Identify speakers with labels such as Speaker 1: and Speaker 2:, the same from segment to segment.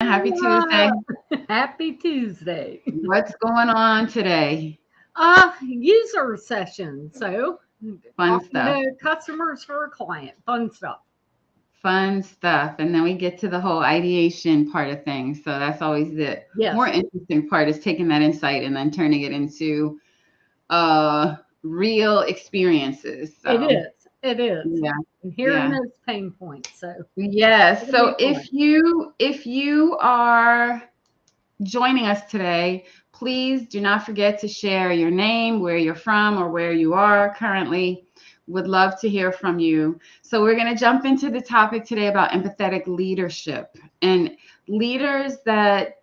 Speaker 1: Happy Tuesday.
Speaker 2: Happy Tuesday.
Speaker 1: What's going on today?
Speaker 2: User session. So
Speaker 1: Fun
Speaker 2: talking
Speaker 1: stuff.
Speaker 2: to customers for a client. Fun stuff.
Speaker 1: Fun stuff. And then we get to the whole ideation part of things. So that's always the more
Speaker 2: Yes,
Speaker 1: interesting part is taking that insight and then turning it into real experiences.
Speaker 2: it
Speaker 1: So
Speaker 2: is. It is.
Speaker 1: yeah,
Speaker 2: And hearing
Speaker 1: yeah.
Speaker 2: those pain points. So
Speaker 1: Yes.
Speaker 2: it'll be
Speaker 1: So
Speaker 2: fun.
Speaker 1: if you are joining us today, please do not forget to share your name, where you're from, or where you are currently. Would love to hear from you. So, we're going to jump into the topic today about empathetic leadership and leaders that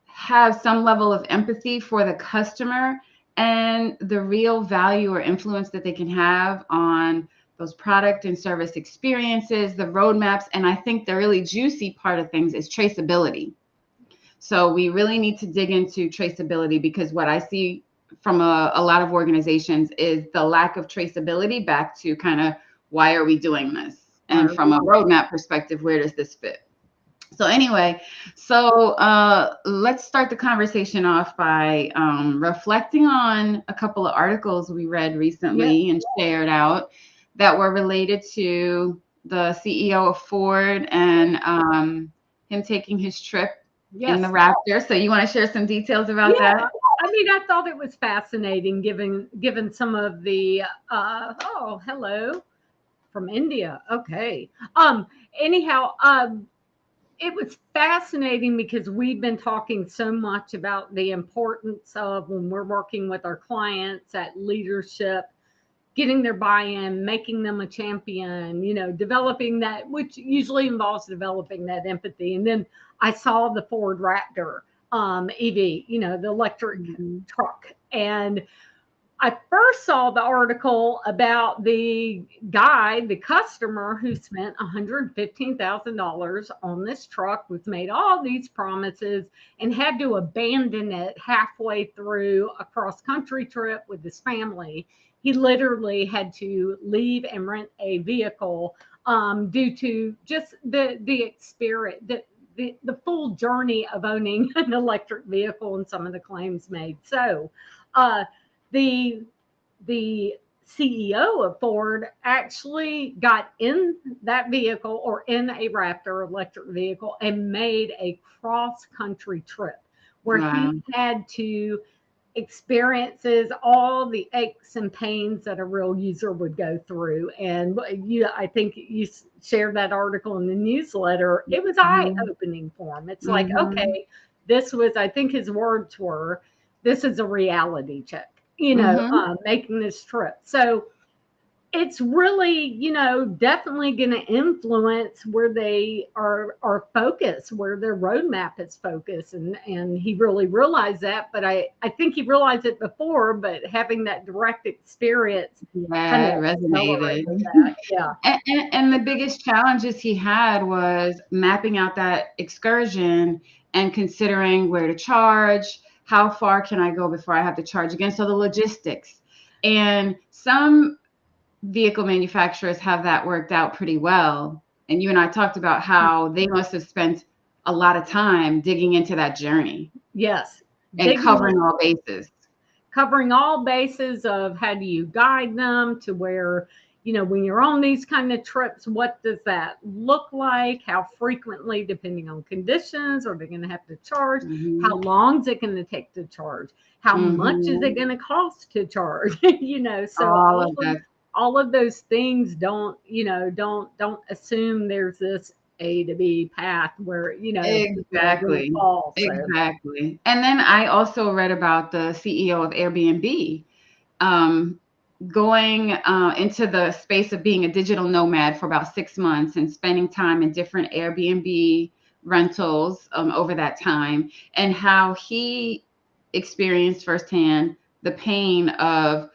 Speaker 1: have some level of empathy for the customer and the real value or influence that they can have on those product and service experiences, the roadmaps. And I think the really juicy part of things is traceability. So we really need to dig into traceability because what I see from a lot of organizations is the lack of traceability back to kind of why are we doing this?
Speaker 2: Why
Speaker 1: And
Speaker 2: are
Speaker 1: from
Speaker 2: we
Speaker 1: a
Speaker 2: doing
Speaker 1: roadmap perspective, where does this fit? So anyway, let's start the conversation off by reflecting on a couple of articles we read
Speaker 2: Yes,
Speaker 1: recently and shared out that were related to the CEO of Ford and him taking his trip in the
Speaker 2: yes.
Speaker 1: Raptor. So you want to share some details about
Speaker 2: Yeah.
Speaker 1: that?
Speaker 2: I mean, I thought it was fascinating given some of the hello from India. Okay. Anyhow, it was fascinating because we've been talking so much about the importance of when we're working with our clients at leadership, getting their buy-in, making them a champion, developing that, which usually involves developing that empathy. And then I saw the Ford Raptor EV, the electric
Speaker 1: Mhm.
Speaker 2: truck. And I first saw the article about the guy, the customer who spent $115,000 on this truck, was made all these promises, and had to abandon it halfway through a cross country trip with his family. He literally had to leave and rent a vehicle due to just the experience, the full journey of owning an electric vehicle and some of the claims made. So, uh, the the CEO of Ford actually got in that vehicle or in a Raptor electric vehicle and made a cross country trip where
Speaker 1: Wow.
Speaker 2: he had to experiences all the aches and pains that a real user would go through. And I think you shared that article in the newsletter. It was eye
Speaker 1: Mhm.
Speaker 2: opening for him. It's like,
Speaker 1: Mhm.
Speaker 2: okay, this was, I think his words were, this is a reality check,
Speaker 1: Mhm.
Speaker 2: making this trip. So it's really, definitely going to influence where they are focused, where their roadmap is focused, and he really realized that. But I think he realized it before, but having that direct experience kind
Speaker 1: Yeah,
Speaker 2: of
Speaker 1: it resonated.
Speaker 2: accelerated that. Yeah.
Speaker 1: And the biggest challenges he had was mapping out that excursion and considering where to charge, how far can I go before I have to charge again. So the logistics. And some vehicle manufacturers have that worked out pretty well. And you and I talked about how they must have spent a lot of time digging into that journey
Speaker 2: Yes,
Speaker 1: and
Speaker 2: digging,
Speaker 1: covering all bases.
Speaker 2: covering all bases of how do you guide them to where, when you're on these kind of trips, what does that look like? How frequently, depending on conditions, are they going to have to charge? How
Speaker 1: Hmm.
Speaker 2: long is it going to take to charge? How much is
Speaker 1: Hmm.
Speaker 2: it going to cost to charge? So
Speaker 1: All of that.
Speaker 2: all of those things don't assume there's this A to B path where people are going to
Speaker 1: Exactly.
Speaker 2: fall. So
Speaker 1: Exactly. And then I also read about the CEO of Airbnb um, going into the space of being a digital nomad for about 6 months and spending time in different Airbnb rentals over that time, and how he experienced firsthand the pain of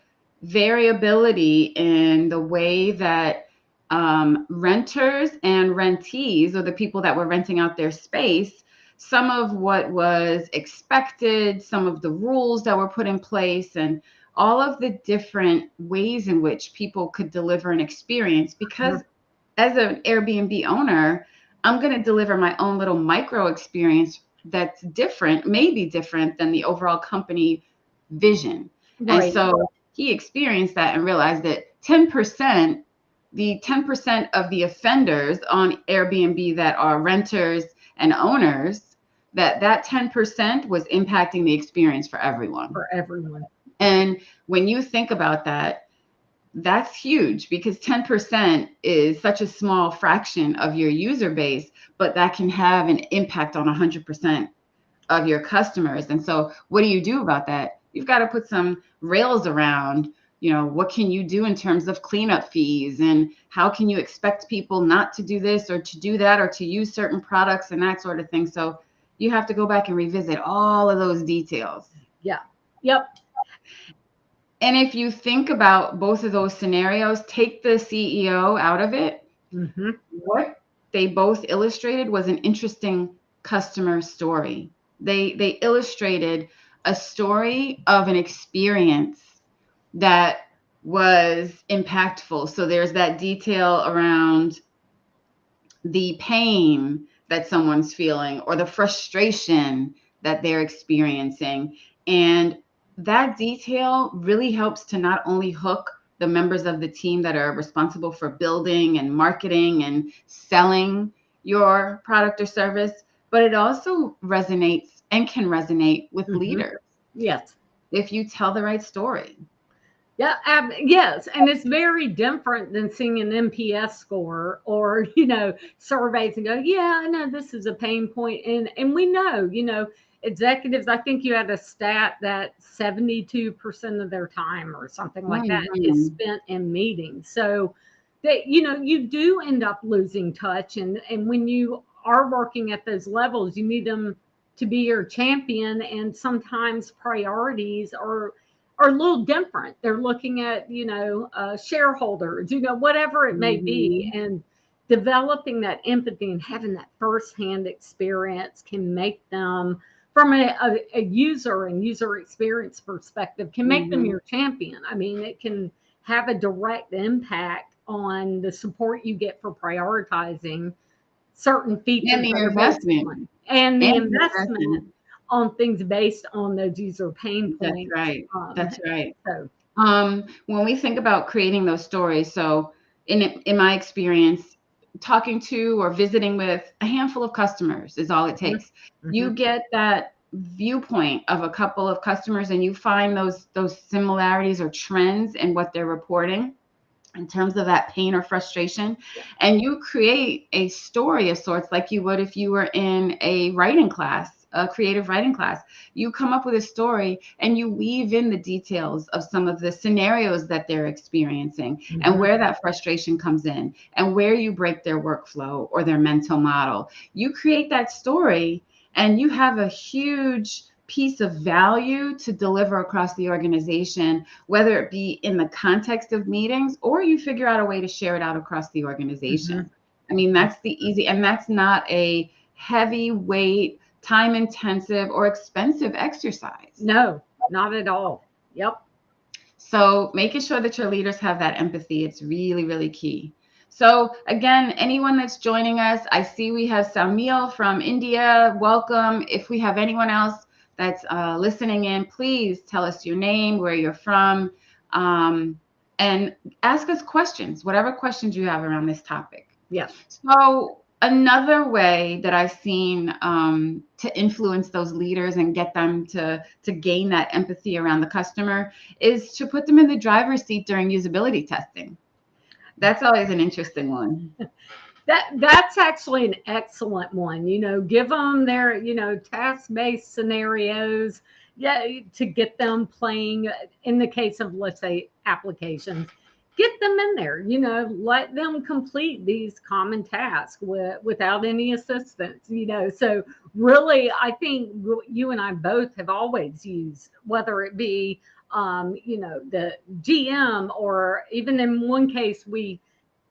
Speaker 1: variability in the way that renters and rentees, or the people that were renting out their space, some of what was expected, some of the rules that were put in place, and all of the different ways in which people could deliver an experience. Because as an Airbnb owner, I'm going to deliver my own little micro experience that's different, maybe different than the overall company vision. And
Speaker 2: Right.
Speaker 1: so he experienced that and realized that 10%, the 10% of the offenders on Airbnb that are renters and owners, that 10% was impacting the experience for everyone.
Speaker 2: For everyone.
Speaker 1: And when you think about that, that's huge because 10% is such a small fraction of your user base, but that can have an impact on 100% of your customers. And so what do you do about that? You've got to put some rails around, what can you do in terms of cleanup fees, and how can you expect people not to do this or to do that or to use certain products and that sort of thing. So you have to go back and revisit all of those details.
Speaker 2: Yeah. Yep.
Speaker 1: And if you think about both of those scenarios, take the CEO out of it.
Speaker 2: Mm-hmm.
Speaker 1: What they both illustrated was an interesting customer story. They illustrated a story of an experience that was impactful. So there's that detail around the pain that someone's feeling or the frustration that they're experiencing. And that detail really helps to not only hook the members of the team that are responsible for building and marketing and selling your product or service, but it also resonates and can resonate with
Speaker 2: Mm-hmm.
Speaker 1: leaders
Speaker 2: Yes.
Speaker 1: if you tell the right story.
Speaker 2: Yeah, yes, and it's very different than seeing an NPS score or surveys and go, yeah, I know this is a pain point, and we know, executives. I think you had a stat that 72% of their time or something like that is
Speaker 1: Mhm.
Speaker 2: spent in meetings. So that you do end up losing touch, and when you are working at those levels, you need them to be your champion, and sometimes priorities are a little different. They're looking at, shareholders, whatever it may be.
Speaker 1: Mhm.
Speaker 2: And developing that empathy and having that firsthand experience can make them, from a user and user experience perspective, can make them
Speaker 1: Mhm.
Speaker 2: your champion. I mean, it can have a direct impact on the support you get for prioritizing certain
Speaker 1: And
Speaker 2: features
Speaker 1: the
Speaker 2: that are based
Speaker 1: investment.
Speaker 2: on, and the
Speaker 1: And the
Speaker 2: investment
Speaker 1: investment.
Speaker 2: on things based on those user pain
Speaker 1: That's
Speaker 2: points.
Speaker 1: right. That's right.
Speaker 2: So
Speaker 1: When we think about creating those stories, so in my experience, talking to or visiting with a handful of customers is all it
Speaker 2: mhm,
Speaker 1: takes. You
Speaker 2: mhm,
Speaker 1: get that viewpoint of a couple of customers, and you find those similarities or trends in what they're reporting in terms of that pain or frustration,
Speaker 2: yeah,
Speaker 1: and you create a story of sorts like you would if you were in a writing class, a creative writing class. You come up with a story and you weave in the details of some of the scenarios that they're experiencing and
Speaker 2: mhm,
Speaker 1: where that frustration comes in and where you break their workflow or their mental model. You create that story and you have a huge piece of value to deliver across the organization, whether it be in the context of meetings or you figure out a way to share it out across the
Speaker 2: mhm,
Speaker 1: organization. I mean, that's the easy, and that's not a heavyweight, time intensive, or expensive exercise.
Speaker 2: no, not at all. Yep.
Speaker 1: So making sure that your leaders have that empathy, it's really, really key. So again, anyone that's joining us, I see we have Samil from India. Welcome. If we have anyone else that's listening in, please tell us your name, where you're from, um, and ask us questions, whatever questions you have around this topic.
Speaker 2: Yeah.
Speaker 1: So another way that I've seen to influence those leaders and get them to gain that empathy around the customer is to put them in the driver's seat during usability testing. That's always an interesting one.
Speaker 2: That's actually an excellent one. Give them their, task-based scenarios, yeah, to get them playing. In the case of, let's say, applications, get them in there. Let them complete these common tasks without any assistance. So really, I think you and I both have always used, whether it be, the GM, or even in one case we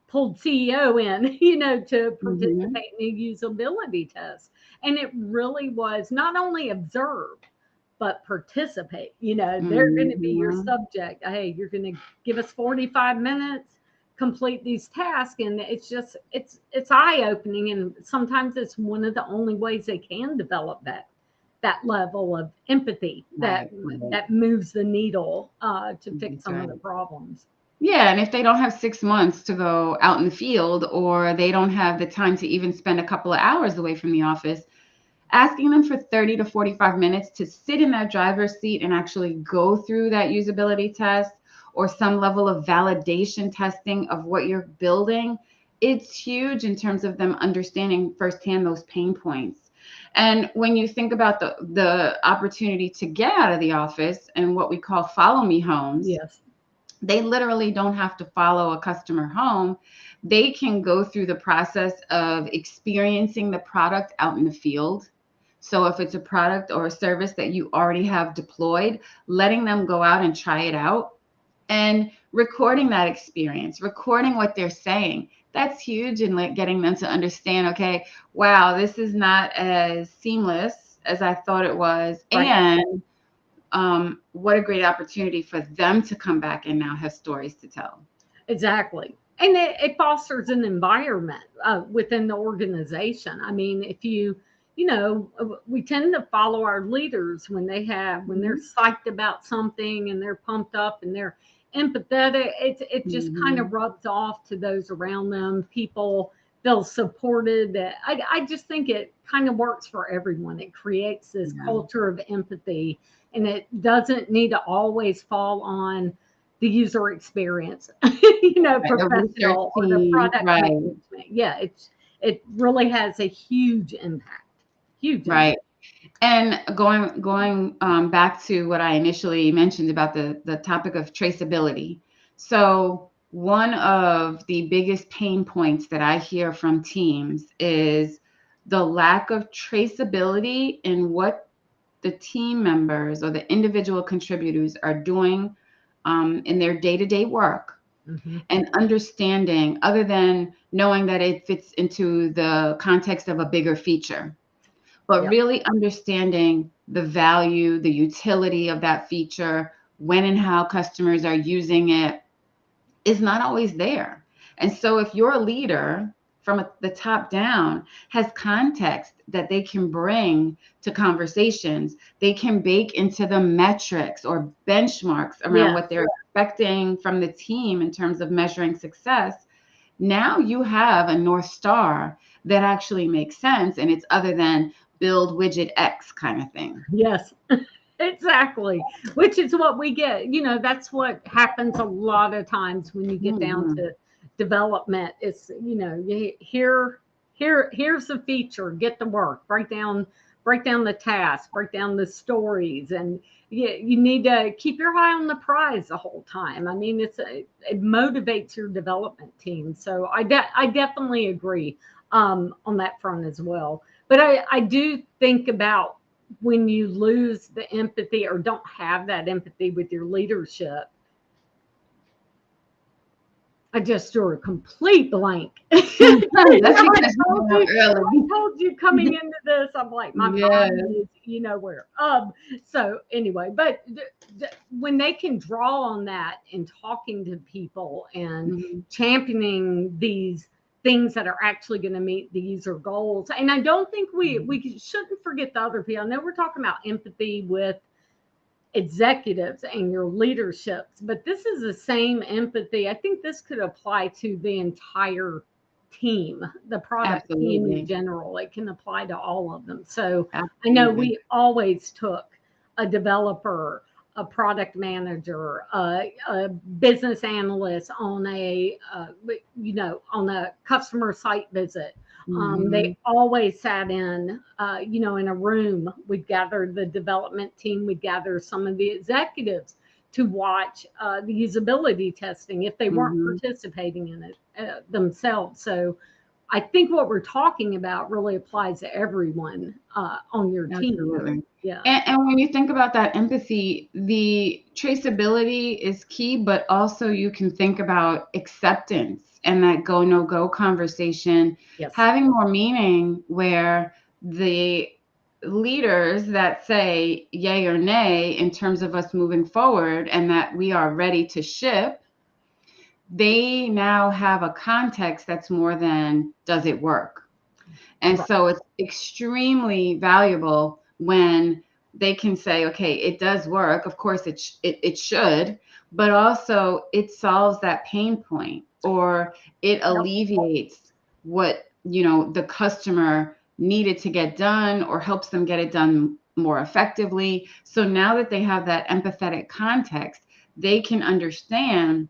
Speaker 2: pulled CEO in, to
Speaker 1: Mhm.
Speaker 2: participate in a usability test. And it really was not only observe, but participate. They're going to be your
Speaker 1: Mhm.
Speaker 2: subject. Hey, you're going to give us 45 minutes, complete these tasks, and it's eye opening, and sometimes it's one of the only ways they can develop that level of empathy that
Speaker 1: Right.
Speaker 2: that moves the needle to fix
Speaker 1: That's
Speaker 2: some of
Speaker 1: right.
Speaker 2: the problems.
Speaker 1: Yeah, and if they don't have 6 months to go out in the field, or they don't have the time to even spend a couple of hours away from the office, asking them for 30 to 45 minutes to sit in that driver's seat and actually go through that usability test or some level of validation testing of what you're building, it's huge in terms of them understanding firsthand those pain points. And when you think about the opportunity to get out of the office and what we call follow me homes,
Speaker 2: Yes.
Speaker 1: they literally don't have to follow a customer home. They can go through the process of experiencing the product out in the field. So if it's a product or a service that you already have deployed, letting them go out and try it out and recording that experience, recording what they're saying. That's huge in like getting them to understand, okay, wow, this is not as seamless as I thought it was.
Speaker 2: Right.
Speaker 1: And what a great opportunity for them to come back and now have stories to tell.
Speaker 2: Exactly. And it fosters an environment within the organization. I mean, if we tend to follow our leaders when they're
Speaker 1: Mhm.
Speaker 2: psyched about something and they're pumped up and they're empathetic. It just kind of
Speaker 1: Mhm.
Speaker 2: rubs off to those around them. People feel supported. I just think it kind of works for everyone. It creates this
Speaker 1: Yeah.
Speaker 2: culture of empathy, and it doesn't need to always fall on the user experience,
Speaker 1: Right. The research
Speaker 2: professional or the
Speaker 1: team,
Speaker 2: product
Speaker 1: right,
Speaker 2: management. Yeah, it really has a huge impact. Huge impact.
Speaker 1: right. And going back to what I initially mentioned about the topic of traceability. So one of the biggest pain points that I hear from teams is the lack of traceability in what the team members or the individual contributors are doing in their day-to-day work,
Speaker 2: Hmm.
Speaker 1: and understanding, other than knowing that it fits into the context of a bigger feature, but
Speaker 2: Yep.
Speaker 1: really understanding the value, the utility of that feature, when and how customers are using it, is not always there. And so if your leader from the top down has context that they can bring to conversations, they can bake into the metrics or benchmarks around
Speaker 2: Yes.
Speaker 1: what they're expecting from the team in terms of measuring success. Now you have a North Star that actually makes sense, and it's other than build widget X kind of thing.
Speaker 2: Yes. Exactly. Which is what we get. That's what happens a lot of times when you get down
Speaker 1: Mhm.
Speaker 2: to development. Here's the feature, get to work, break down the task, break down the stories, and you need to keep your eye on the prize the whole time. I mean, it motivates your development team. So I definitely agree on that front as well. But I do think about when you lose the empathy or don't have that empathy with your leadership. I just drew a complete blank.
Speaker 1: That's
Speaker 2: I
Speaker 1: because
Speaker 2: told
Speaker 1: you're up
Speaker 2: you, I
Speaker 1: early.
Speaker 2: told you coming into this, I'm like, my mind
Speaker 1: Yes.
Speaker 2: is, where. So anyway, but when they can draw on that in talking to people and
Speaker 1: Mhm.
Speaker 2: championing these things that are actually going to meet the user goals, and I don't think
Speaker 1: Mhm.
Speaker 2: we shouldn't forget the other people. I know we're talking about empathy with executives and your leaderships, but this is the same empathy. I think this could apply to the entire team, the product team in
Speaker 1: Absolutely.
Speaker 2: general. It can apply to all of them. So I know
Speaker 1: Absolutely.
Speaker 2: we always took a developer, a product manager, a business analyst on a customer site visit. They
Speaker 1: Mhm.
Speaker 2: always sat in a room. We'd gather the development team, we'd gather some of the executives to watch the usability testing if they weren't
Speaker 1: Mhm.
Speaker 2: participating in it themselves. So I think what we're talking about really applies to everyone on your team.
Speaker 1: Absolutely.
Speaker 2: Yeah.
Speaker 1: And when you think about that empathy, the traceability is key, but also you can think about acceptance and that go, no go conversation
Speaker 2: Yes.
Speaker 1: having more meaning, where the leaders that say yay or nay in terms of us moving forward and that we are ready to ship, they now have a context that's more than does it work. And
Speaker 2: Right.
Speaker 1: so it's extremely valuable when they can say, okay, it does work. Of course, it should, but also it solves that pain point, or it
Speaker 2: Yep.
Speaker 1: alleviates what, the customer needed to get done, or helps them get it done more effectively. So now that they have that empathetic context, they can understand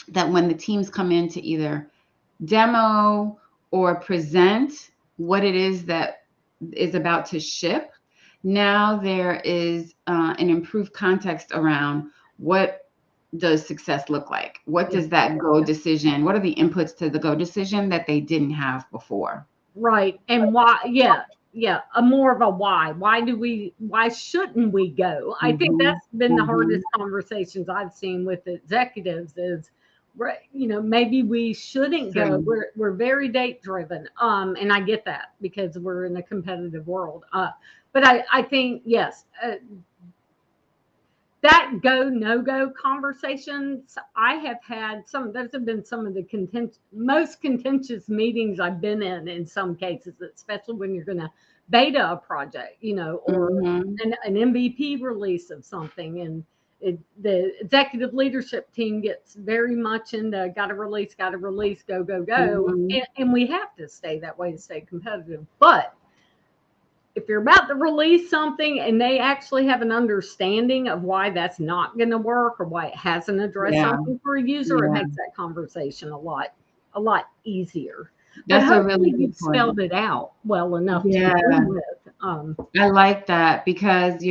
Speaker 1: that when the teams come in to either demo or present what it is that is about to ship, now there is an improved context around what does success look like? What
Speaker 2: Yeah.
Speaker 1: does that go decision? What are the inputs to the go decision that they didn't have before?
Speaker 2: Right. And why? Yeah. Yeah. A more of a why. Why shouldn't we go? I think
Speaker 1: Hmm.
Speaker 2: that's been the
Speaker 1: Hmm.
Speaker 2: hardest conversations I've seen with executives is, right, maybe we shouldn't go.
Speaker 1: True.
Speaker 2: We're very date driven. And I get that because we're in a competitive world. But I think, yes, that go no go conversations I have had, some those have been some of the most contentious meetings I've been in some cases, especially when you're going to beta a project, or
Speaker 1: Hmm.
Speaker 2: an MVP release of something, and the executive leadership team gets very much into got to release, go go go,
Speaker 1: Hmm.
Speaker 2: and we have to stay that way to stay competitive. But if you're about to release something and they actually have an understanding of why that's not going to work or why it hasn't addressed
Speaker 1: Yeah.
Speaker 2: something for a user, it
Speaker 1: Yeah.
Speaker 2: makes that conversation a lot easier. But
Speaker 1: That's a really
Speaker 2: hopefully
Speaker 1: good
Speaker 2: you've
Speaker 1: point.
Speaker 2: spelled it out well enough to
Speaker 1: Yeah.
Speaker 2: begin with.
Speaker 1: I like that because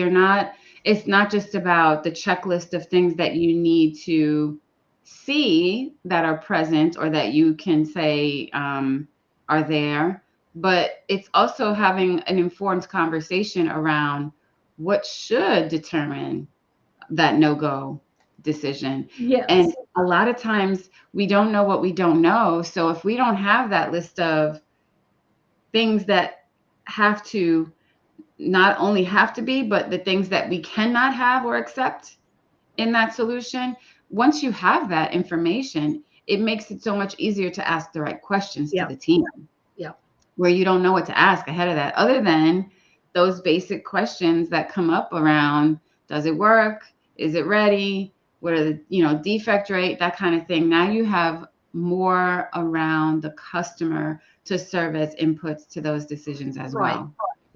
Speaker 1: it's not just about the checklist of things that you need to see that are present or that you can say are there, but it's also having an informed conversation around what should determine that no-go decision. And
Speaker 2: Yes.
Speaker 1: a lot of times we don't know what we don't know. So if we don't have that list of things that have to not only have to be, but the things that we cannot have or accept in that solution. Once you have that information, it makes it so much easier to ask the right questions to
Speaker 2: Yep.
Speaker 1: the team,
Speaker 2: Yep.
Speaker 1: where you don't know what to ask ahead of that, other than those basic questions that come up around, does it work? Is it ready? What are the, defect rate, that kind of thing. Now you have more around the customer to serve as inputs to those decisions as
Speaker 2: Right.
Speaker 1: well.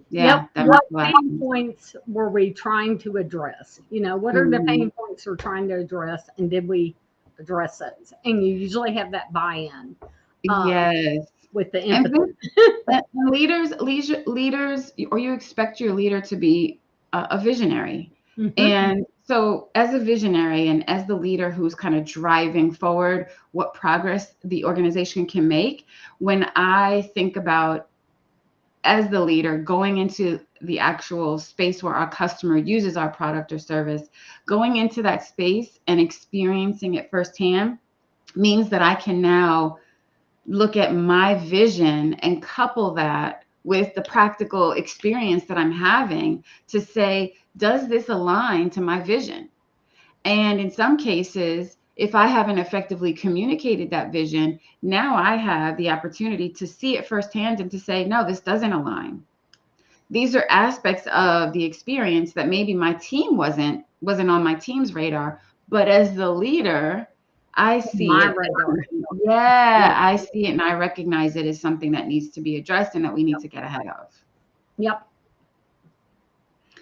Speaker 2: Yep.
Speaker 1: Yeah, that
Speaker 2: What
Speaker 1: makes a lot of
Speaker 2: pain
Speaker 1: sense.
Speaker 2: points were we trying to address? What are the
Speaker 1: Mhm.
Speaker 2: pain points we're trying to address, and did we address those? And you usually have that buy-in
Speaker 1: Yes.
Speaker 2: with the
Speaker 1: And
Speaker 2: empathy.
Speaker 1: then leaders, or you expect your leader to be a visionary.
Speaker 2: Hmm.
Speaker 1: And so as a visionary and as the leader who's kind of driving forward what progress the organization can make, when I think about, as the leader, going into the actual space where our customer uses our product or service, going into that space and experiencing it firsthand means that I can now look at my vision and couple that with the practical experience that I'm having to say, does this align to my vision? And in some cases, if I haven't effectively communicated that vision, now I have the opportunity to see it firsthand and to say, no, this doesn't align. These are aspects of the experience that maybe my team wasn't on my team's radar, but as the leader, I see
Speaker 2: My
Speaker 1: it.
Speaker 2: radar.
Speaker 1: Yeah,
Speaker 2: Yep.
Speaker 1: I see it and I recognize it as something that needs to be addressed and that we need
Speaker 2: Yep.
Speaker 1: to get ahead of.
Speaker 2: Yep.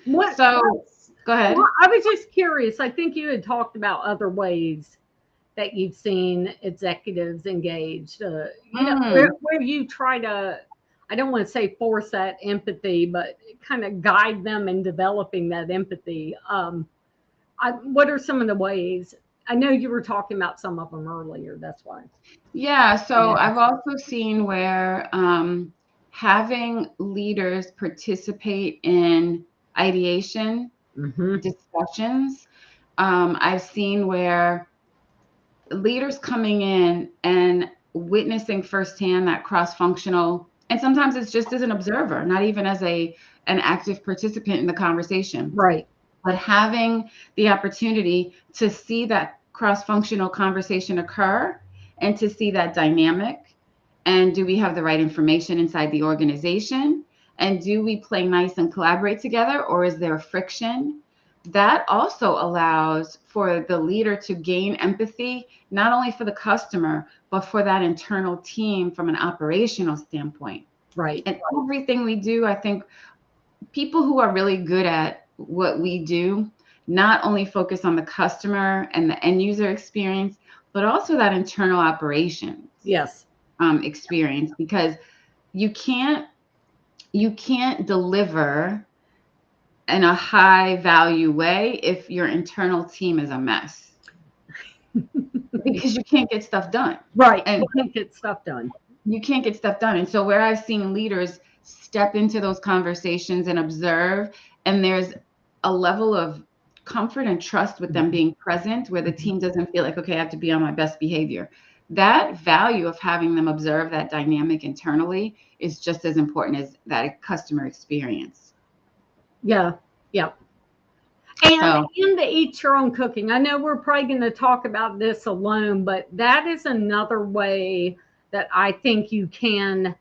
Speaker 2: What?
Speaker 1: So, go
Speaker 2: Well,
Speaker 1: ahead.
Speaker 2: I was just curious. I think you had talked about other ways that you've seen executives engaged.
Speaker 1: Mm,
Speaker 2: Where you try to, I don't want to say force that empathy, but kind of guide them in developing that empathy. What are some of the ways? I know you were talking about some of them earlier. That's why
Speaker 1: yeah,
Speaker 2: I
Speaker 1: so I've
Speaker 2: asked.
Speaker 1: also seen where having leaders participate in ideation
Speaker 2: Hmm.
Speaker 1: discussions. I've seen where leaders coming in and witnessing firsthand that cross-functional, and sometimes it's just as an observer, not even as an active participant in the conversation,
Speaker 2: Right.
Speaker 1: but having the opportunity to see that cross-functional conversation occur and to see that dynamic. And do we have the right information inside the organization? And do we play nice and collaborate together, or is there friction? That also allows for the leader to gain empathy, not only for the customer, but for that internal team from an operational standpoint.
Speaker 2: Right.
Speaker 1: And everything we do, I think people who are really good at what we do not only focus on the customer and the end user experience, but also that internal operations
Speaker 2: Yes.
Speaker 1: experience, because you can't deliver in a high value way if your internal team is a mess, because you can't get stuff done.
Speaker 2: Right.
Speaker 1: And
Speaker 2: You can't get stuff done.
Speaker 1: you can't get stuff done. And so where I've seen leaders step into those conversations and observe, and there's a level of comfort and trust with them being present, where the team doesn't feel like, okay, I have to be on my best behavior. That value of having them observe that dynamic internally is just as important as that customer experience.
Speaker 2: Yeah. Yeah. And
Speaker 1: So,
Speaker 2: in the eat your own cooking, I know we're probably going to talk about this alone, but that is another way that I think you can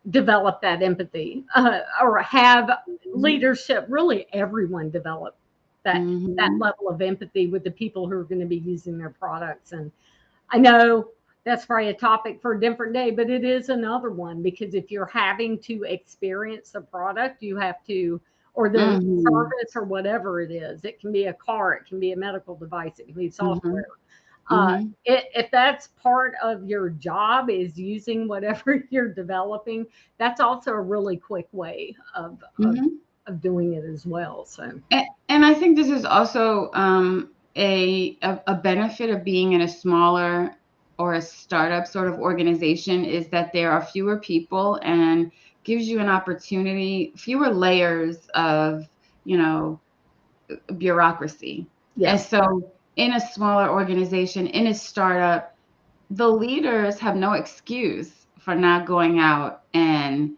Speaker 2: develop that empathy, or have leadership, really everyone develop that
Speaker 1: mhm,
Speaker 2: level of empathy with the people who are going to be using their products. And I know that's probably a topic for a different day, but it is another one, because if you're having to experience the product, you have to, or the
Speaker 1: mhm,
Speaker 2: service or whatever it is. It can be a car, it can be a medical device, it can be
Speaker 1: mhm,
Speaker 2: software. Uh,
Speaker 1: mhm,
Speaker 2: if that's part of your job, is using whatever you're developing, that's also a really quick way
Speaker 1: mhm.
Speaker 2: of doing it as well. So
Speaker 1: And I think this is also a benefit of being in a smaller or a startup sort of organization, is that there are fewer people and gives you an opportunity, fewer layers of, you know, bureaucracy. And
Speaker 2: yes,
Speaker 1: so in a smaller organization, in a startup, the leaders have no excuse for not going out and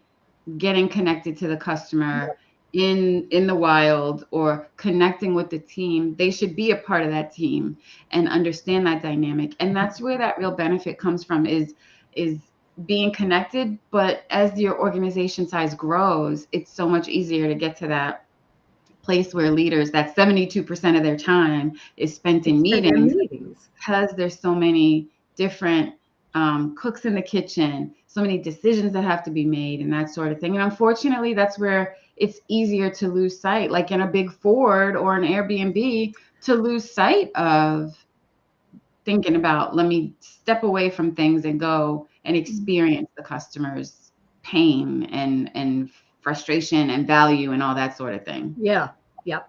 Speaker 1: getting connected to the customer in the wild, or connecting with the team. They should be a part of that team and understand that dynamic. And that's where that real benefit comes from, is being connected. But as your organization size grows, it's so much easier to get to that place where leaders, that 72% of their time is spent in
Speaker 2: it's in their
Speaker 1: meetings,
Speaker 2: meetings.
Speaker 1: because there's so many different cooks in the kitchen, so many decisions that have to be made, and that sort of thing. And unfortunately, that's where it's easier to lose sight, like in a big Ford or an Airbnb, to lose sight of thinking about, let me step away from things and go and experience the customer's pain and frustration and value and all that sort of thing.
Speaker 2: Yeah, yep.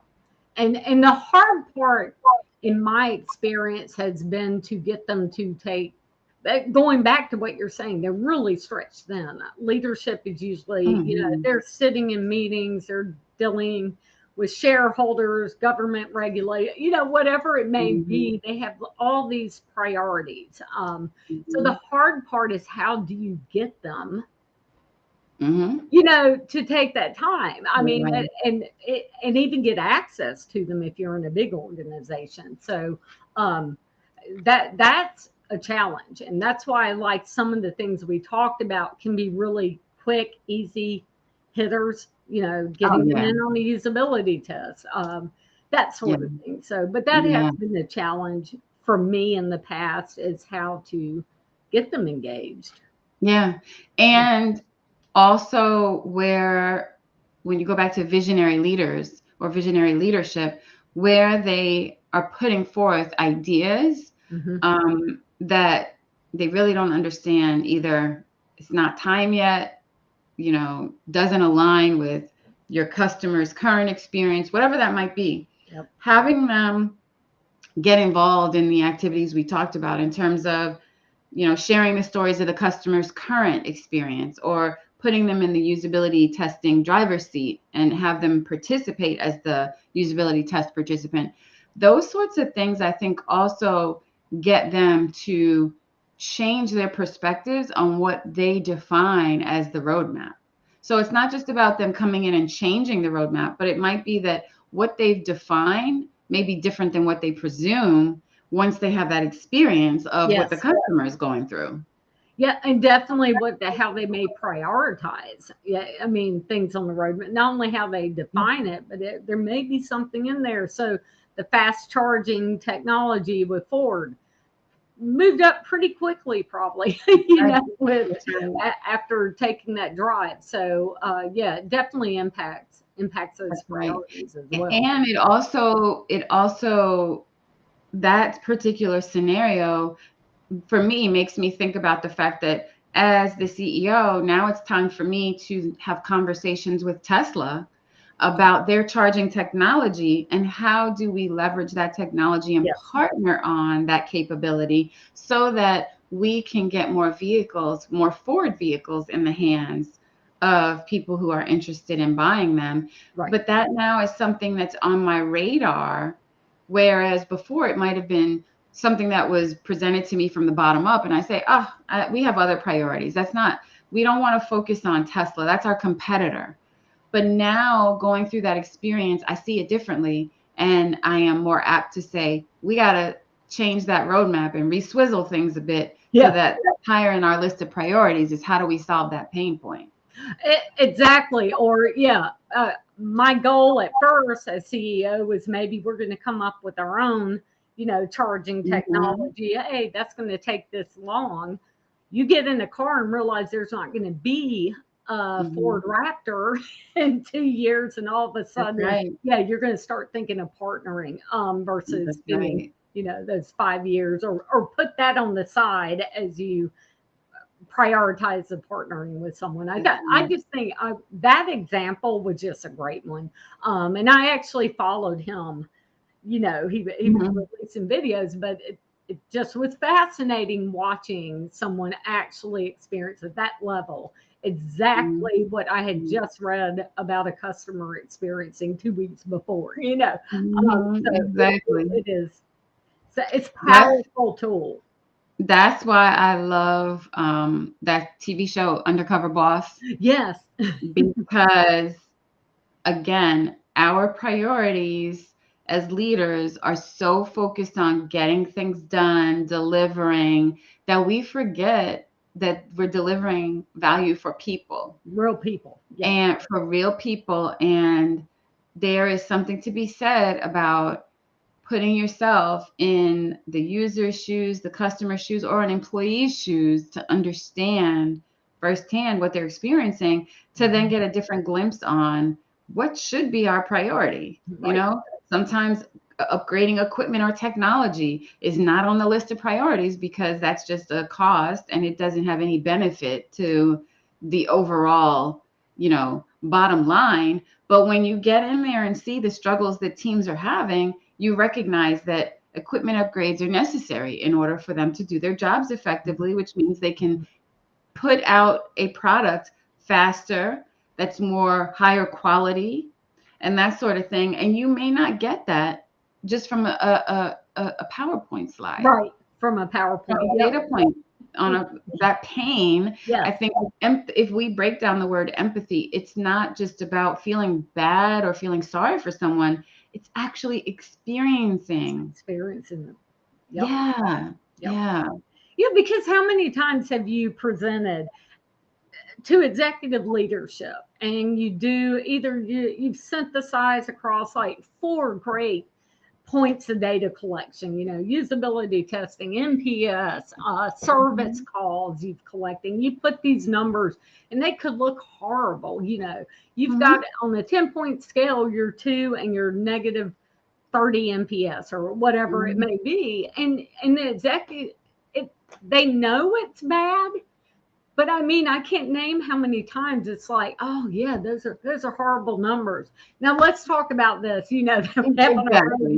Speaker 2: And the hard part, in my experience, has been to get them to take, going back to what you're saying, they're really stretched thin. Leadership is usually,
Speaker 1: Mhm.
Speaker 2: they're sitting in meetings, they're dealing with shareholders, government regulate, whatever it may
Speaker 1: Mhm.
Speaker 2: be. They have all these priorities. So the
Speaker 1: Mhm.
Speaker 2: hard part is, how do you get them,
Speaker 1: Mhm.
Speaker 2: to take that time. I mean,
Speaker 1: Right.
Speaker 2: and even get access to them if you're in a big organization. So um, that's a challenge, and that's why I like some of the things we talked about can be really quick, easy hitters.
Speaker 1: Oh
Speaker 2: Getting them
Speaker 1: yeah.
Speaker 2: in on the usability test, that
Speaker 1: Yeah.
Speaker 2: sort of thing. So, but that has
Speaker 1: Yeah.
Speaker 2: been the challenge for me in the past, is how to get them engaged.
Speaker 1: Yeah. And also, where when you go back to visionary leaders or visionary leadership, where they are putting forth ideas
Speaker 2: Hmm.
Speaker 1: that they really don't understand, either it's not time yet, doesn't align with your customer's current experience, whatever that might be,
Speaker 2: Yep.
Speaker 1: having them get involved in the activities we talked about, in terms of, sharing the stories of the customer's current experience, or putting them in the usability testing driver's seat and have them participate as the usability test participant. Those sorts of things, I think, also get them to change their perspectives on what they define as the roadmap. So it's not just about them coming in and changing the roadmap, but it might be that what they've defined may be different than what they presume once they have that experience of what the
Speaker 2: Yes.
Speaker 1: customer is going through.
Speaker 2: Yeah, and definitely how they may prioritize. Yeah, I mean things on the road, but not only how they define it, but there may be something in there. So the fast charging technology with Ford moved up pretty quickly, probably,
Speaker 1: Right.
Speaker 2: with
Speaker 1: That's right.
Speaker 2: after taking that drive. So yeah, it definitely impacts those
Speaker 1: That's right.
Speaker 2: priorities as well.
Speaker 1: And it also that particular scenario for me makes me think about the fact that as the CEO, now it's time for me to have conversations with Tesla about their charging technology and how do we leverage that technology and
Speaker 2: Yes,
Speaker 1: partner on that capability so that we can get more vehicles, more Ford vehicles in the hands of people who are interested in buying them.
Speaker 2: right.
Speaker 1: But that now is something that's on my radar, whereas before it might have been something that was presented to me from the bottom up and I say, oh, we have other priorities. We don't want to focus on Tesla. That's our competitor. But now going through that experience, I see it differently. And I am more apt to say, we got to change that roadmap and re-swizzle things a bit so
Speaker 2: Yeah.
Speaker 1: that higher in our list of priorities is how do we solve that pain point?
Speaker 2: Exactly. Or, yeah, my goal at first as CEO was maybe we're going to come up with our own, charging
Speaker 1: Mhm,
Speaker 2: technology. Hey, that's going to take this long. You get in the car and realize there's not going to be a Ford
Speaker 1: mhm.
Speaker 2: Raptor in 2 years, and all of a
Speaker 1: That's
Speaker 2: sudden,
Speaker 1: right.
Speaker 2: yeah, you're going to start thinking of partnering versus
Speaker 1: That's
Speaker 2: spending,
Speaker 1: right.
Speaker 2: those 5 years, or put that on the side as you prioritize the partnering with someone.
Speaker 1: That's
Speaker 2: I
Speaker 1: right.
Speaker 2: just think that example was just a great one. And I actually followed him. He was
Speaker 1: Mhm,
Speaker 2: releasing videos, but it just was fascinating watching someone actually experience at that level
Speaker 1: mhm,
Speaker 2: exactly what I had
Speaker 1: mhm,
Speaker 2: just read about a customer experiencing 2 weeks before.
Speaker 1: mhm.
Speaker 2: So
Speaker 1: Exactly.
Speaker 2: it is. So it's a
Speaker 1: That's
Speaker 2: powerful tool.
Speaker 1: that's why I love that TV show Undercover Boss
Speaker 2: Yes.
Speaker 1: because again, our priorities as leaders are so focused on getting things done, delivering, that we forget that we're delivering value for people
Speaker 2: Real people. Yep.
Speaker 1: and for real people. And there is something to be said about putting yourself in the user's shoes, the customer's shoes, or an employee's shoes to understand firsthand what they're experiencing to then
Speaker 2: Mhm.
Speaker 1: get a different glimpse on what should be our priority.
Speaker 2: Right.
Speaker 1: Sometimes upgrading equipment or technology is not on the list of priorities because that's just a cost and it doesn't have any benefit to the overall, bottom line. But when you get in there and see the struggles that teams are having, you recognize that equipment upgrades are necessary in order for them to do their jobs effectively, which means they can put out a product faster, that's more higher quality, and that sort of thing. And you may not get that just from a PowerPoint slide,
Speaker 2: Right. From a
Speaker 1: from
Speaker 2: PowerPoint.
Speaker 1: a
Speaker 2: Yep.
Speaker 1: data point on that pain. I
Speaker 2: Yes.
Speaker 1: think if we break down the word empathy, it's not just about feeling bad or feeling sorry for someone. It's actually experiencing.
Speaker 2: Experiencing them. Yep.
Speaker 1: Yeah.
Speaker 2: Yep.
Speaker 1: Yeah.
Speaker 2: Yeah, because how many times have you presented to executive leadership and you do either you've synthesized across like four great points of data collection, usability testing, NPS, service
Speaker 1: Mhm.
Speaker 2: calls you've collecting. You put these numbers and they could look horrible. You've got
Speaker 1: Mhm.
Speaker 2: on a 10-point scale, your 2 and your negative 30 NPS or whatever it
Speaker 1: Mhm.
Speaker 2: may be. And the executive, it, they know it's bad, but I mean, I can't name how many times it's like, oh yeah, those are horrible numbers. Now let's talk about this. That we have on our
Speaker 1: Exactly.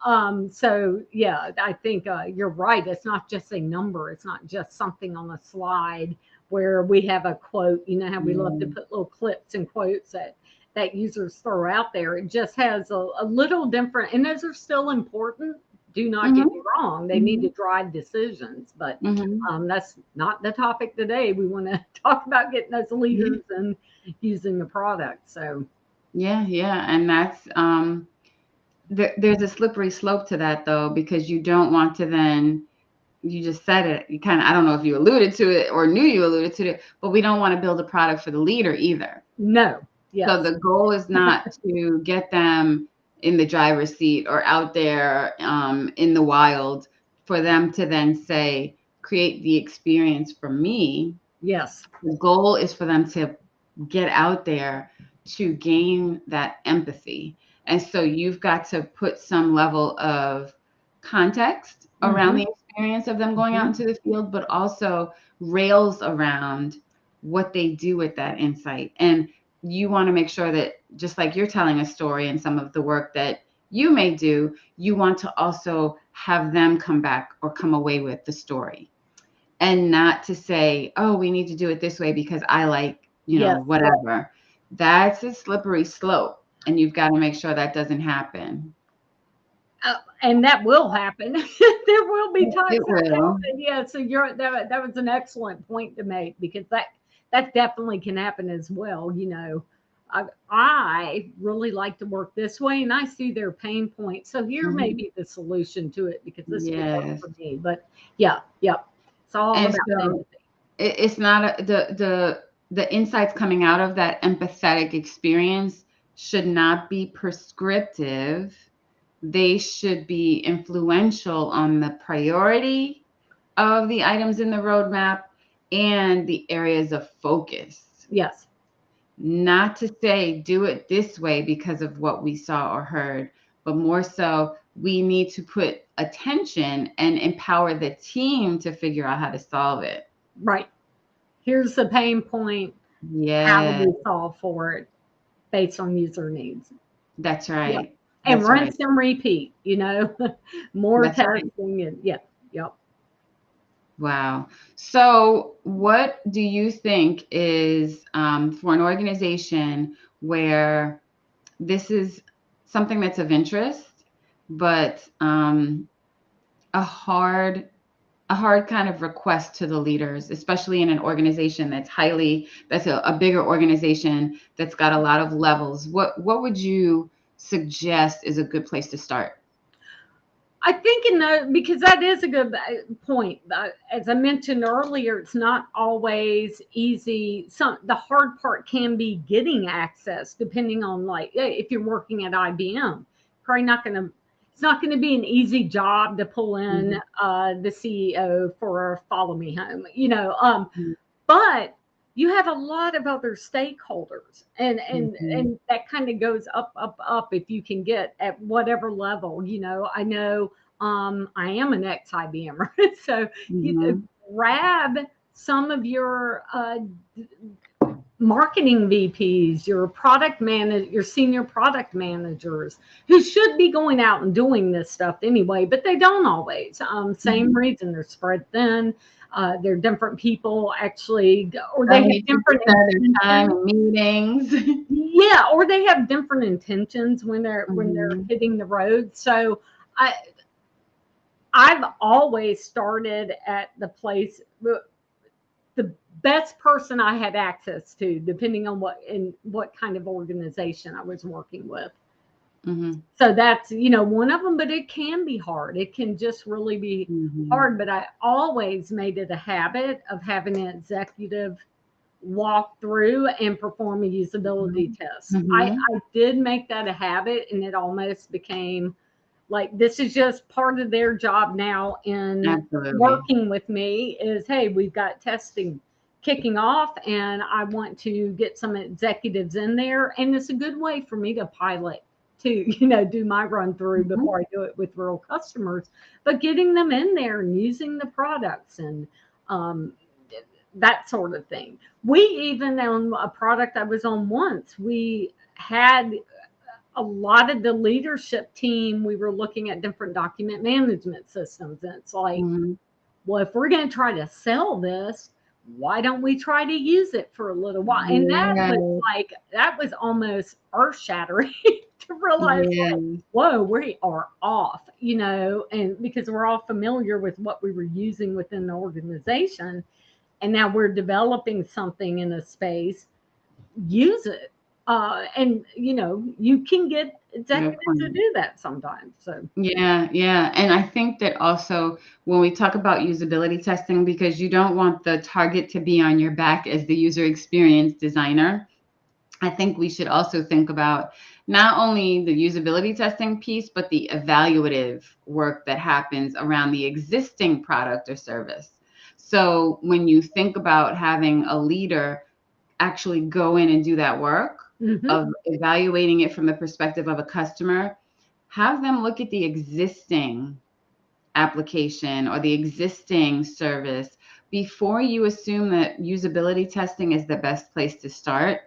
Speaker 2: roadmap. So yeah, I think you're right. It's not just a number. It's not just something on a slide where we have a quote. You know how we love to
Speaker 1: Yeah.
Speaker 2: put little clips and quotes that users throw out there. It just has a little different, and those are still important. Do not get me
Speaker 1: Mhm.
Speaker 2: wrong. They need to
Speaker 1: Mhm.
Speaker 2: drive decisions, but
Speaker 1: Mhm.
Speaker 2: that's not the topic today. We want to talk about getting those
Speaker 1: Yeah.
Speaker 2: leaders and using the product. So,
Speaker 1: Yeah, yeah, and that's there's a slippery slope to that though, because you don't want to then, you just said it, you kind of, I don't know if you alluded to it or knew you alluded to it, but we don't want to build a product for the leader either.
Speaker 2: No.
Speaker 1: So
Speaker 2: Yes.
Speaker 1: the goal is not to get them in the driver's seat or out there in the wild for them to then say, create the experience for me.
Speaker 2: Yes.
Speaker 1: The goal is for them to get out there to gain that empathy. And so you've got to put some level of context around
Speaker 2: Mm-hmm.
Speaker 1: the experience of them going out
Speaker 2: Mm-hmm.
Speaker 1: into the field, but also rails around what they do with that insight. And you want to make sure that just like you're telling a story and some of the work that you may do, you want to also have them come back or come away with the story, and not to say, oh, we need to do it this way because I like,
Speaker 2: Yes.
Speaker 1: whatever. That's a slippery slope. And you've got to make sure that doesn't happen.
Speaker 2: And that will happen. There will be times
Speaker 1: It
Speaker 2: that
Speaker 1: will.
Speaker 2: happen. Yeah. So that was an excellent point to make, because that definitely can happen as well. I really like to work this way, and I see their pain point. So here may
Speaker 1: Mhm.
Speaker 2: be the solution to it, because this will work
Speaker 1: Yes.
Speaker 2: for me. But yeah, yep. It's all
Speaker 1: And
Speaker 2: about
Speaker 1: so
Speaker 2: empathy.
Speaker 1: it's not the insights coming out of that empathetic experience should not be prescriptive. They should be influential on the priority of the items in the roadmap and the areas of focus.
Speaker 2: Yes.
Speaker 1: Not to say do it this way because of what we saw or heard, but more so we need to put attention and empower the team to figure out how to solve it.
Speaker 2: Right. Here's the pain point. How do
Speaker 1: Yeah,
Speaker 2: we solve for it based on user needs?
Speaker 1: that's
Speaker 2: Yep.
Speaker 1: right.
Speaker 2: And
Speaker 1: That's right.
Speaker 2: rinse and repeat, more
Speaker 1: That's right.
Speaker 2: testing, and yeah, yep.
Speaker 1: Wow. So, what do you think is for an organization where this is something that's of interest, but a hard a hard kind of request to the leaders, especially in an organization that's a bigger organization that's got a lot of levels. What would you suggest is a good place to start?
Speaker 2: I think because that is a good point. As I mentioned earlier, it's not always easy. The hard part can be getting access, depending on, like, if you're working at IBM, probably not going to. It's not going to be an easy job to pull in
Speaker 1: Mhm,
Speaker 2: the CEO for Follow Me Home.
Speaker 1: mhm,
Speaker 2: But you have a lot of other stakeholders,
Speaker 1: mhm,
Speaker 2: and that kind of goes up, up, up, if you can get at whatever level. I know, I am an ex IBMer. So
Speaker 1: mhm,
Speaker 2: grab some of your marketing VPs, your product manager, your senior product managers, who should be going out and doing this stuff anyway, but they don't always. Same
Speaker 1: mhm.
Speaker 2: reason, they're spread thin. They're different people, actually, or they have
Speaker 1: 72%
Speaker 2: different
Speaker 1: of their time
Speaker 2: intentions.
Speaker 1: in meetings.
Speaker 2: Yeah, or they have different intentions when they're
Speaker 1: Mhm,
Speaker 2: hitting the road. So I I've always started at the place, the best person I had access to, depending on what kind of organization I was working with.
Speaker 1: mhm,
Speaker 2: So that's, one of them, but it can be hard. It can just really be
Speaker 1: mhm,
Speaker 2: hard. But I always made it a habit of having an executive walk through and perform a usability
Speaker 1: mhm,
Speaker 2: test.
Speaker 1: mhm.
Speaker 2: I did make that a habit, and it almost became like, this is just part of their job now in
Speaker 1: Absolutely.
Speaker 2: working with me, is, hey, we've got testing kicking off, and I want to get some executives in there, and it's a good way for me to pilot, to do my run through
Speaker 1: Mhm,
Speaker 2: before I do it with real customers. But getting them in there and using the products, and um, that sort of thing. We even, on a product I was on once, we had a lot of the leadership team, we were looking at different document management systems. And it's like,
Speaker 1: mhm.
Speaker 2: well, if we're going to try to sell this, why don't we try to use it for a little while? And
Speaker 1: Yes,
Speaker 2: that was almost earth shattering to realize, like,
Speaker 1: yes.
Speaker 2: whoa, we are off, and because we're all familiar with what we were using within the organization. And now we're developing something in a space, use it. And you can get
Speaker 1: Good
Speaker 2: executives to
Speaker 1: point.
Speaker 2: do that sometimes. So
Speaker 1: Yeah, yeah. And I think that also when we talk about usability testing, because you don't want the target to be on your back as the user experience designer, I think we should also think about not only the usability testing piece, but the evaluative work that happens around the existing product or service. So when you think about having a leader actually go in and do that work
Speaker 2: hmm
Speaker 1: of evaluating it from the perspective of a customer, have them look at the existing application or the existing service before you assume that usability testing is the best place to start,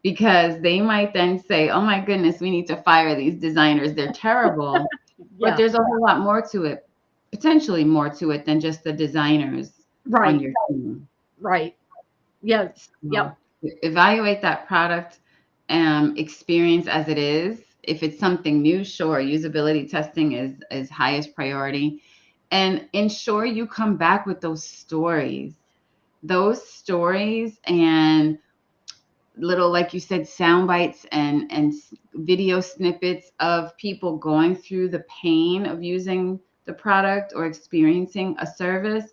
Speaker 1: because they might then say, oh my goodness, we need to fire these designers, they're terrible. But
Speaker 2: yeah,
Speaker 1: there's a whole lot more to it, potentially more to it than just the designers on
Speaker 2: right,
Speaker 1: your team.
Speaker 2: right, yeah,
Speaker 1: So
Speaker 2: yep,
Speaker 1: evaluate that product experience as it is. If it's something new, sure, usability testing is highest priority. And ensure you come back with those stories and little, like you said, sound bites and video snippets of people going through the pain of using the product or experiencing a service.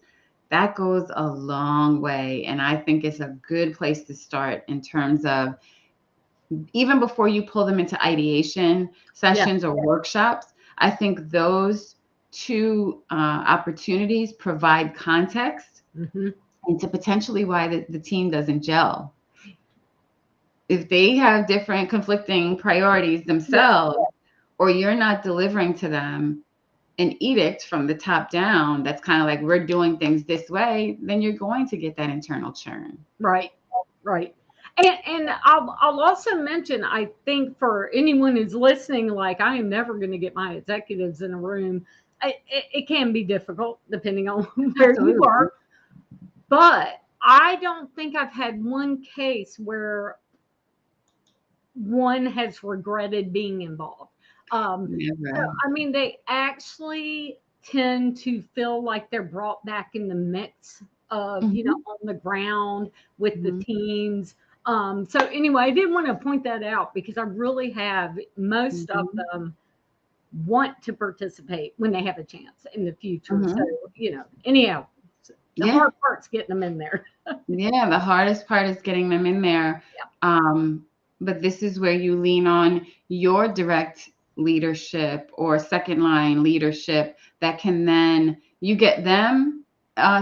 Speaker 1: That goes a long way, and I think it's a good place to start in terms of even before you pull them into ideation
Speaker 2: yeah,
Speaker 1: sessions or workshops. I think those two opportunities provide context
Speaker 2: hmm
Speaker 1: into potentially why the team doesn't gel. If they have different conflicting priorities
Speaker 2: yeah,
Speaker 1: themselves, or you're not delivering to them an edict from the top down that's kind of like, we're doing things this way, then you're going to get that internal churn.
Speaker 2: right, right. And I'll also mention, I think for anyone who's listening, like I am never going to get my executives in a room. It can be difficult depending on where you
Speaker 1: Absolutely.
Speaker 2: are, but I don't think I've had one case where one has regretted being involved. So,
Speaker 1: Never.
Speaker 2: I mean, they actually tend to feel like they're brought back in the mix of,
Speaker 1: Hmm.
Speaker 2: on the ground with the
Speaker 1: Hmm.
Speaker 2: teams. So anyway, I did want to point that out because I really have most of
Speaker 1: Hmm.
Speaker 2: them want to participate when they have a chance in the future. So,
Speaker 1: Hmm.
Speaker 2: anyhow, the
Speaker 1: Yeah.
Speaker 2: hard part's getting them in there.
Speaker 1: Yeah, the hardest part is getting them in there. Um, but this is where you lean on your direct leadership or second line leadership that can then you get them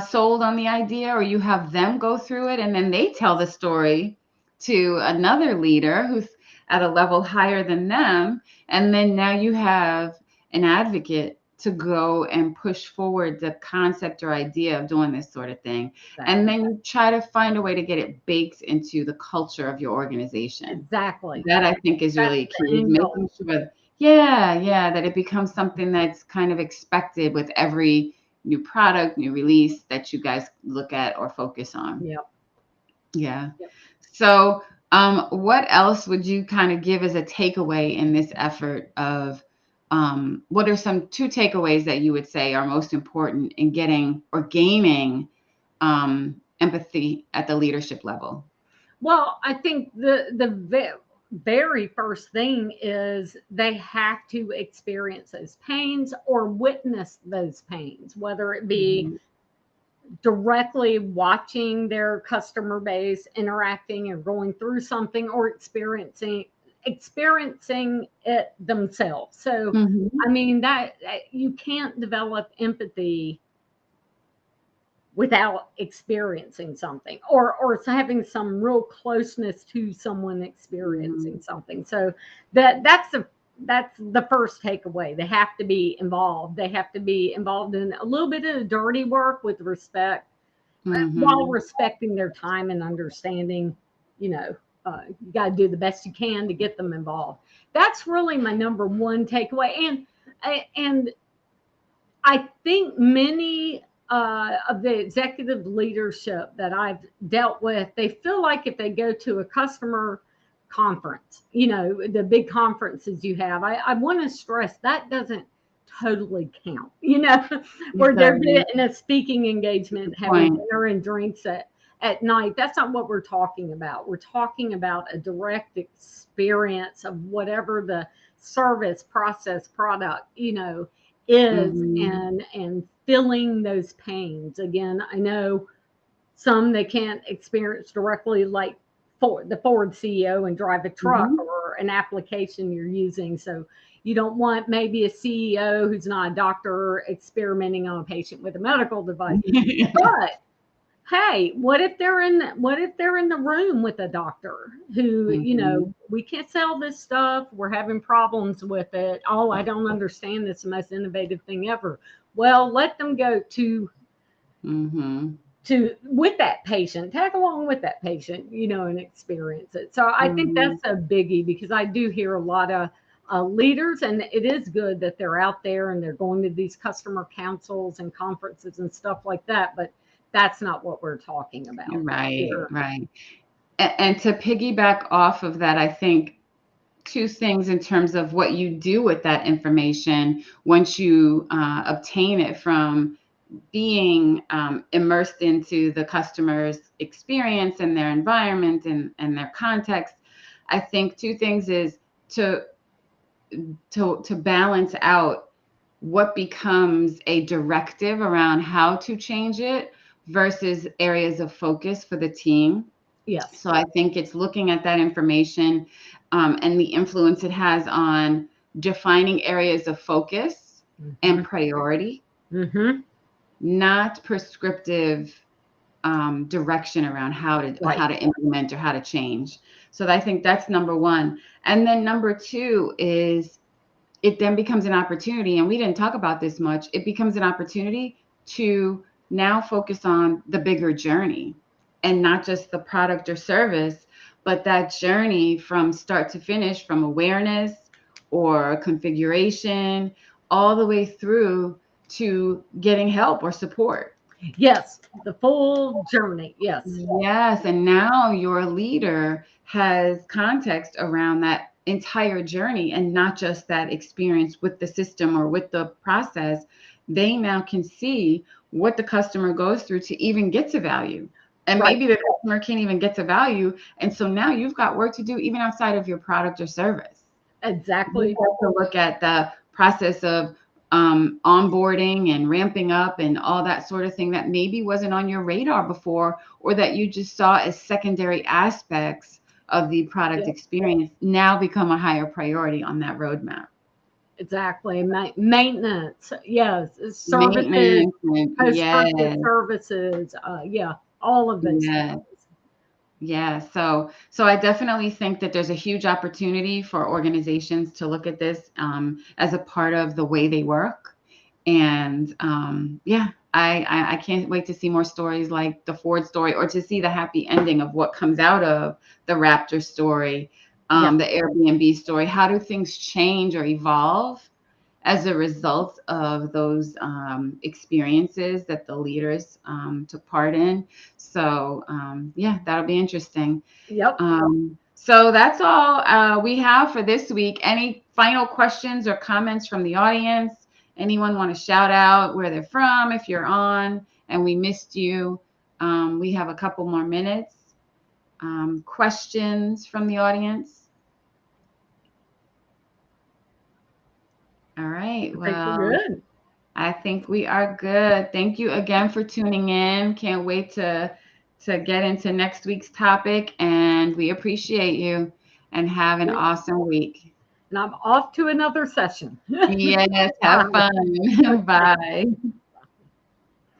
Speaker 1: sold on the idea, or you have them go through it and then they tell the story to another leader who's at a level higher than them. And then now you have an advocate to go and push forward the concept or idea of doing this sort of thing, and
Speaker 2: Exactly.
Speaker 1: then you try to find a way to get it baked into the culture of your organization.
Speaker 2: Exactly.
Speaker 1: That I think is
Speaker 2: That's
Speaker 1: really
Speaker 2: the
Speaker 1: key, is
Speaker 2: end goal.
Speaker 1: making sure, yeah, yeah, that it becomes something that's kind of expected with every new product, new release that you guys look at or focus on.
Speaker 2: Yep.
Speaker 1: Yeah.
Speaker 2: Yep.
Speaker 1: So, what else would you kind of give as a takeaway in this effort of, what are some two takeaways that you would say are most important in getting or gaining empathy at the leadership level?
Speaker 2: Well, I think the very first thing is they have to experience those pains or witness those pains, whether it be
Speaker 1: Mhm.
Speaker 2: directly watching their customer base interacting or going through something, or experiencing it themselves. So,
Speaker 1: Mhm.
Speaker 2: I mean that you can't develop empathy without experiencing something, or having some real closeness to someone experiencing
Speaker 1: Mhm.
Speaker 2: something. So that's the first takeaway. They have to be involved. They have to be involved in a little bit of the dirty work with respect, while
Speaker 1: Mhm.
Speaker 2: respecting their time and understanding. you know you got to do the best you can to get them involved. That's really my number one takeaway. And I think many of the executive leadership that I've dealt with, they feel like if they go to a customer conference, the big conferences you have, I want to stress that doesn't totally count,
Speaker 1: It
Speaker 2: where they're
Speaker 1: doesn't.
Speaker 2: getting a speaking
Speaker 1: Good
Speaker 2: engagement, having
Speaker 1: point.
Speaker 2: dinner and drinks at night. That's not what we're talking about. We're talking about a direct experience of whatever the service, process, product, is,
Speaker 1: Mm-hmm.
Speaker 2: and feeling those pains. Again, I know some they can't experience directly, like the Ford CEO and drive a truck
Speaker 1: Mm-hmm.
Speaker 2: or an application you're using. So you don't want maybe a CEO who's not a doctor experimenting on a patient with a medical device. But hey, what if they're in the room with a doctor who,
Speaker 1: Mm-hmm.
Speaker 2: we can't sell this stuff, we're having problems with it. Oh, I don't understand this, the most innovative thing ever. Well, let them go
Speaker 1: Mm-hmm.
Speaker 2: to with that patient, tag along with that patient, and experience it. So I think
Speaker 1: Mm-hmm.
Speaker 2: that's a biggie, because I do hear a lot of leaders, and it is good that they're out there and they're going to these customer councils and conferences and stuff like that. But that's not what we're talking about
Speaker 1: Right,
Speaker 2: here.
Speaker 1: right. And to piggyback off of that, I think two things in terms of what you do with that information once you obtain it from being immersed into the customer's experience and their environment and their context. I think two things is to to balance out what becomes a directive around how to change it versus areas of focus for the team.
Speaker 2: Yes.
Speaker 1: So I think it's looking at that information and the influence it has on defining areas of focus and
Speaker 2: Hmm.
Speaker 1: priority,
Speaker 2: Hmm.
Speaker 1: not prescriptive direction around
Speaker 2: Right.
Speaker 1: how to implement or how to change. So I think that's number one. And then number two is it then becomes an opportunity, and we didn't talk about this much. It becomes an opportunity to now focus on the bigger journey and not just the product or service, but that journey from start to finish, from awareness or configuration all the way through to getting help or support.
Speaker 2: Yes. The full journey. Yes.
Speaker 1: Yes, and now your leader has context around that entire journey and not just that experience with the system or with the process. They now can see what the customer goes through to even get to value. And
Speaker 2: Right.
Speaker 1: maybe the customer can't even get to value. And so now you've got work to do even outside of your product or service. You
Speaker 2: Exactly.
Speaker 1: have to look at the process of onboarding and ramping up and all that sort of thing that maybe wasn't on your radar before, or that you just saw as secondary aspects of the product
Speaker 2: Yeah.
Speaker 1: experience now become a higher priority on that roadmap.
Speaker 2: Exactly. Maintenance. Yes. Services,
Speaker 1: Maintenance, and
Speaker 2: post-purchase
Speaker 1: yes,
Speaker 2: services. Yeah. All of those things.
Speaker 1: yes. Yeah, so I definitely think that there's a huge opportunity for organizations to look at this as a part of the way they work. And yeah, I can't wait to see more stories like the Ford story, or to see the happy ending of what comes out of the Raptor story,
Speaker 2: Yeah.
Speaker 1: the Airbnb story. How do things change or evolve as a result of those experiences that the leaders took part in? So yeah, that'll be interesting.
Speaker 2: Yep.
Speaker 1: So that's all we have for this week. Any final questions or comments from the audience? Anyone want to shout out where they're from if you're on and we missed you? We have a couple more minutes. Questions from the audience? All right.
Speaker 2: I think we're
Speaker 1: Well,
Speaker 2: good.
Speaker 1: I think we are good. Thank you again for tuning in. Can't wait to get into next week's topic, and we appreciate you, and have an
Speaker 2: Yeah.
Speaker 1: awesome week.
Speaker 2: And I'm off to another session.
Speaker 1: Yes, have
Speaker 2: Bye.
Speaker 1: fun. Bye.